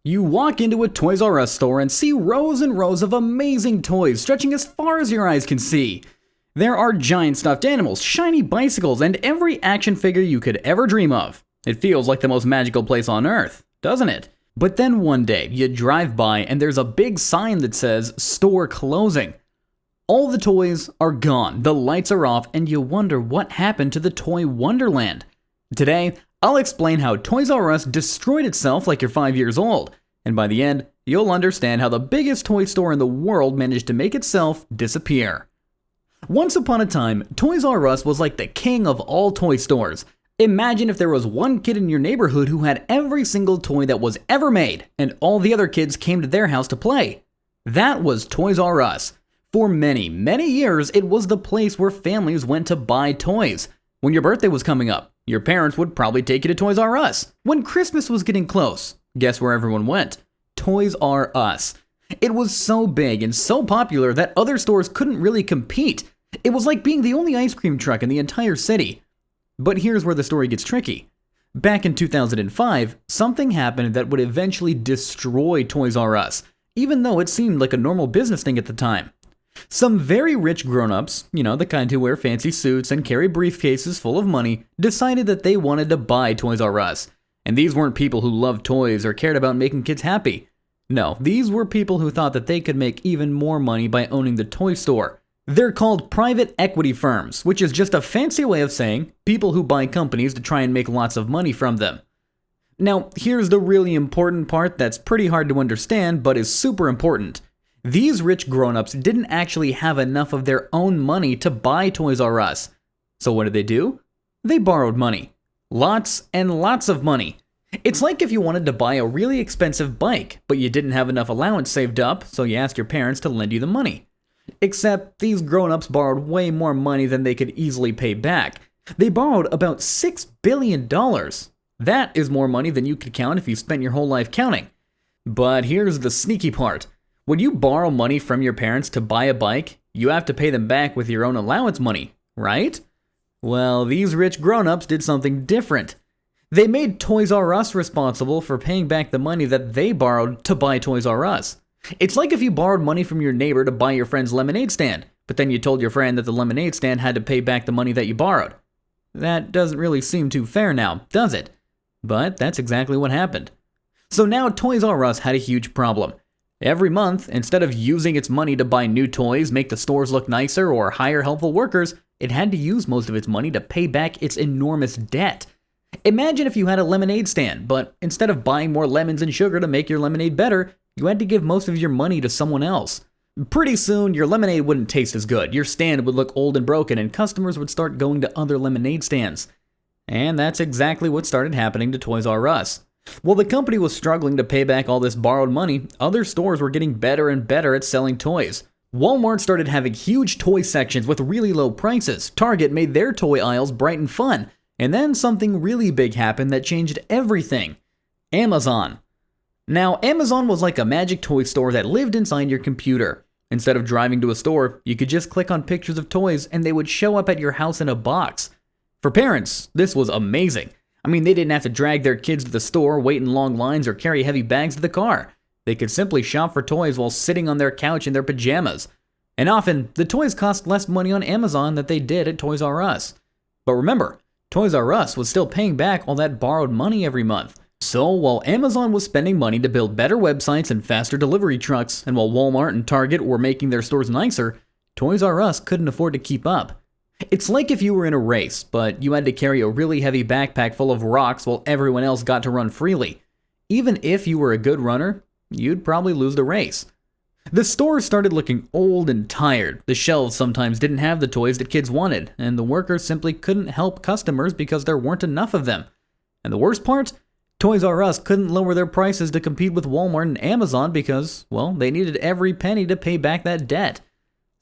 You walk into a Toys R Us store and see rows and rows of amazing toys stretching as far as your eyes can see. There are giant stuffed animals, shiny bicycles, and every action figure you could ever dream of. It feels like the most magical place on earth, doesn't it? But then one day, you drive by and there's a big sign that says, "Store closing." All the toys are gone, the lights are off, and you wonder what happened to the toy wonderland. Today, I'll explain how Toys R Us destroyed itself like you're 5 years old, and by the end, you'll understand how the biggest toy store in the world managed to make itself disappear. Once upon a time, Toys R Us was like the king of all toy stores. Imagine if there was one kid in your neighborhood who had every single toy that was ever made, and all the other kids came to their house to play. That was Toys R Us. For many, many years, it was the place where families went to buy toys. When your birthday was coming up, your parents would probably take you to Toys R Us. When Christmas was getting close, guess where everyone went? Toys R Us. It was so big and so popular that other stores couldn't really compete. It was like being the only ice cream truck in the entire city. But here's where the story gets tricky. Back in 2005, something happened that would eventually destroy Toys R Us, even though it seemed like a normal business thing at the time. Some very rich grown-ups, the kind who wear fancy suits and carry briefcases full of money, decided that they wanted to buy Toys R Us. And these weren't people who loved toys or cared about making kids happy. No, these were people who thought that they could make even more money by owning the toy store. They're called private equity firms, which is just a fancy way of saying people who buy companies to try and make lots of money from them. Now, here's the really important part that's pretty hard to understand, but is super important. These rich grown-ups didn't actually have enough of their own money to buy Toys R Us. So what did they do? They borrowed money. Lots and lots of money. It's like if you wanted to buy a really expensive bike, but you didn't have enough allowance saved up, so you asked your parents to lend you the money. Except these grown-ups borrowed way more money than they could easily pay back. They borrowed about $6 billion. That is more money than you could count if you spent your whole life counting. But here's the sneaky part. When you borrow money from your parents to buy a bike, you have to pay them back with your own allowance money, right? Well, these rich grown-ups did something different. They made Toys R Us responsible for paying back the money that they borrowed to buy Toys R Us. It's like if you borrowed money from your neighbor to buy your friend's lemonade stand, but then you told your friend that the lemonade stand had to pay back the money that you borrowed. That doesn't really seem too fair now, does it? But that's exactly what happened. So now Toys R Us had a huge problem. Every month, instead of using its money to buy new toys, make the stores look nicer, or hire helpful workers, it had to use most of its money to pay back its enormous debt. Imagine if you had a lemonade stand, but instead of buying more lemons and sugar to make your lemonade better, you had to give most of your money to someone else. Pretty soon, your lemonade wouldn't taste as good, your stand would look old and broken, and customers would start going to other lemonade stands. And that's exactly what started happening to Toys R Us. While the company was struggling to pay back all this borrowed money, other stores were getting better and better at selling toys. Walmart started having huge toy sections with really low prices. Target made their toy aisles bright and fun. And then something really big happened that changed everything. Amazon. Now, Amazon was like a magic toy store that lived inside your computer. Instead of driving to a store, you could just click on pictures of toys and they would show up at your house in a box. For parents, this was amazing. They didn't have to drag their kids to the store, wait in long lines, or carry heavy bags to the car. They could simply shop for toys while sitting on their couch in their pajamas. And often, the toys cost less money on Amazon than they did at Toys R Us. But remember, Toys R Us was still paying back all that borrowed money every month. So while Amazon was spending money to build better websites and faster delivery trucks, and while Walmart and Target were making their stores nicer, Toys R Us couldn't afford to keep up. It's like if you were in a race, but you had to carry a really heavy backpack full of rocks while everyone else got to run freely. Even if you were a good runner, you'd probably lose the race. The stores started looking old and tired. The shelves sometimes didn't have the toys that kids wanted, and the workers simply couldn't help customers because there weren't enough of them. And the worst part? Toys R Us couldn't lower their prices to compete with Walmart and Amazon because, they needed every penny to pay back that debt.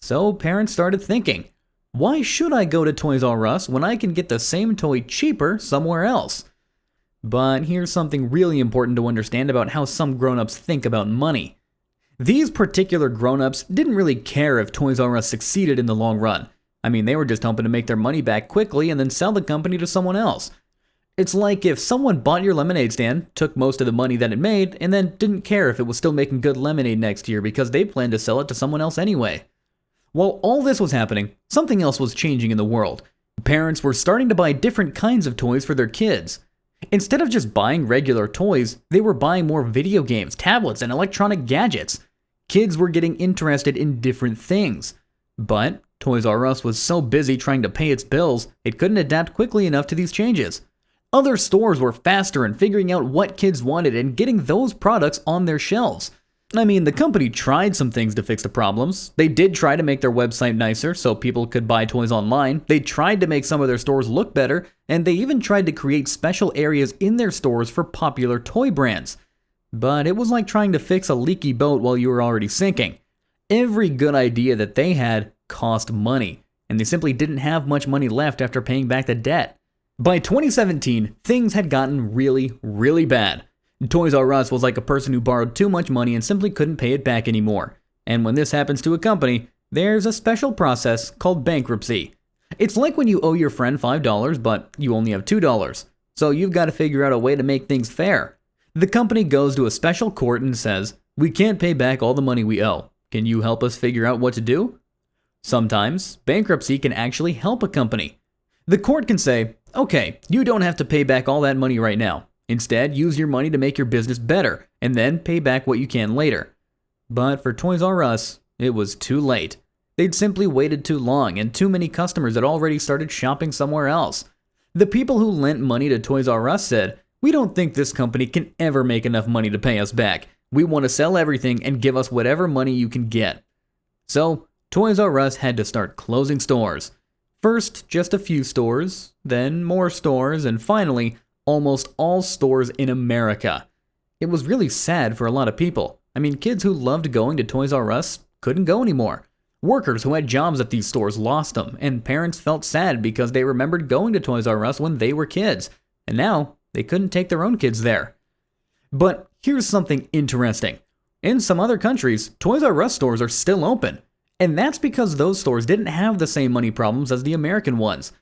So parents started thinking, why should I go to Toys R Us when I can get the same toy cheaper somewhere else? But here's something really important to understand about how some grown-ups think about money. These particular grown-ups didn't really care if Toys R Us succeeded in the long run. They were just hoping to make their money back quickly and then sell the company to someone else. It's like if someone bought your lemonade stand, took most of the money that it made, and then didn't care if it was still making good lemonade next year because they planned to sell it to someone else anyway. While all this was happening, something else was changing in the world. Parents were starting to buy different kinds of toys for their kids. Instead of just buying regular toys, they were buying more video games, tablets, and electronic gadgets. Kids were getting interested in different things. But Toys R Us was so busy trying to pay its bills, it couldn't adapt quickly enough to these changes. Other stores were faster in figuring out what kids wanted and getting those products on their shelves. I mean, the company tried some things to fix the problems. They did try to make their website nicer so people could buy toys online. They tried to make some of their stores look better, and they even tried to create special areas in their stores for popular toy brands. But it was like trying to fix a leaky boat while you were already sinking. Every good idea that they had cost money, and they simply didn't have much money left after paying back the debt. By 2017, things had gotten really bad. Toys R Us was like a person who borrowed too much money and simply couldn't pay it back anymore. And when this happens to a company, there's a special process called bankruptcy. It's like when you owe your friend $5, but you only have $2. So you've got to figure out a way to make things fair. The company goes to a special court and says, "We can't pay back all the money we owe. Can you help us figure out what to do?" Sometimes, bankruptcy can actually help a company. The court can say, "Okay, you don't have to pay back all that money right now. Instead, use your money to make your business better, and then pay back what you can later." But for Toys R Us, it was too late. They'd simply waited too long, and too many customers had already started shopping somewhere else. The people who lent money to Toys R Us said, "We don't think this company can ever make enough money to pay us back. We want to sell everything and give us whatever money you can get." So, Toys R Us had to start closing stores. First, just a few stores, then more stores, and finally, almost all stores in America. It was really sad for a lot of people. I mean, kids who loved going to Toys R Us couldn't go anymore. Workers who had jobs at these stores lost them, and parents felt sad because they remembered going to Toys R Us when they were kids, and now they couldn't take their own kids there. But here's something interesting. In some other countries, Toys R Us stores are still open, and that's because those stores didn't have the same money problems as the American ones.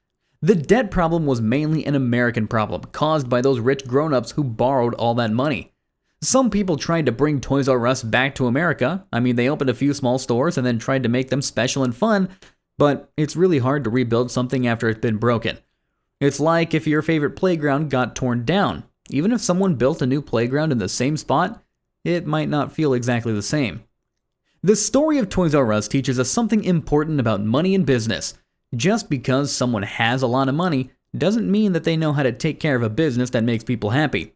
The debt problem was mainly an American problem, caused by those rich grown-ups who borrowed all that money. Some people tried to bring Toys R Us back to America. I mean, they opened a few small stores and then tried to make them special and fun, but it's really hard to rebuild something after it's been broken. It's like if your favorite playground got torn down. Even if someone built a new playground in the same spot, it might not feel exactly the same. The story of Toys R Us teaches us something important about money and business. Just because someone has a lot of money doesn't mean that they know how to take care of a business that makes people happy.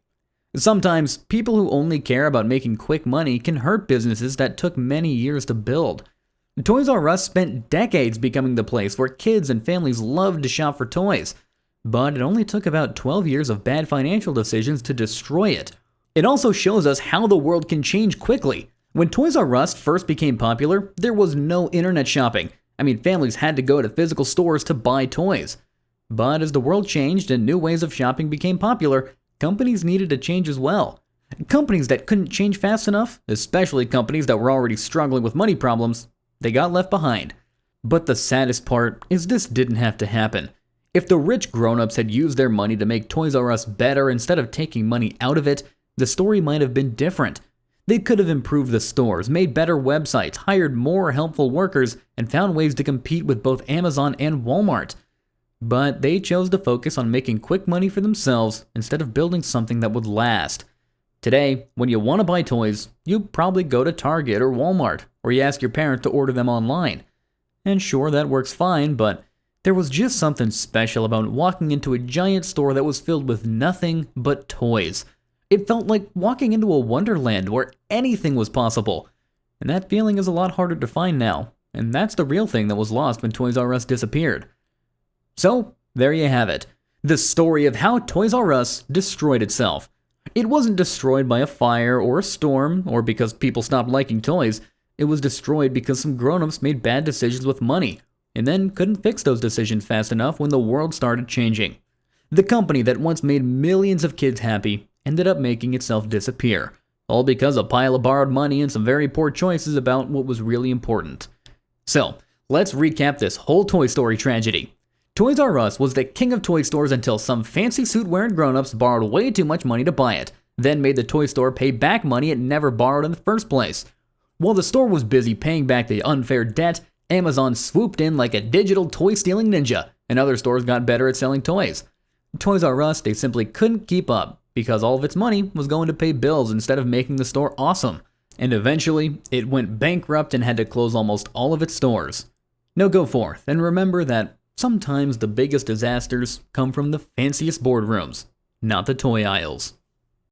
Sometimes, people who only care about making quick money can hurt businesses that took many years to build. Toys R Us spent decades becoming the place where kids and families loved to shop for toys, but it only took about 12 years of bad financial decisions to destroy it. It also shows us how the world can change quickly. When Toys R Us first became popular, there was no internet shopping. I mean, families had to go to physical stores to buy toys. But as the world changed and new ways of shopping became popular, companies needed to change as well. Companies that couldn't change fast enough, especially companies that were already struggling with money problems, they got left behind. But the saddest part is this didn't have to happen. If the rich grown-ups had used their money to make Toys R Us better instead of taking money out of it, the story might have been different. They could have improved the stores, made better websites, hired more helpful workers, and found ways to compete with both Amazon and Walmart. But they chose to focus on making quick money for themselves instead of building something that would last. Today, when you want to buy toys, you probably go to Target or Walmart, or you ask your parents to order them online. And sure, that works fine, but there was just something special about walking into a giant store that was filled with nothing but toys. It felt like walking into a wonderland where anything was possible. And that feeling is a lot harder to find now, and that's the real thing that was lost when Toys R Us disappeared. So, there you have it. The story of how Toys R Us destroyed itself. It wasn't destroyed by a fire or a storm, or because people stopped liking toys. It was destroyed because some grown-ups made bad decisions with money, and then couldn't fix those decisions fast enough when the world started changing. The company that once made millions of kids happy ended up making itself disappear, all because a pile of borrowed money and some very poor choices about what was really important. So, let's recap this whole Toy Story tragedy. Toys R Us was the king of toy stores until some fancy suit-wearing grown-ups borrowed way too much money to buy it, then made the toy store pay back money it never borrowed in the first place. While the store was busy paying back the unfair debt, Amazon swooped in like a digital toy-stealing ninja, and other stores got better at selling toys. Toys R Us, they simply couldn't keep up, because all of its money was going to pay bills instead of making the store awesome. And eventually, it went bankrupt and had to close almost all of its stores. Now go forth and remember that sometimes the biggest disasters come from the fanciest boardrooms, not the toy aisles.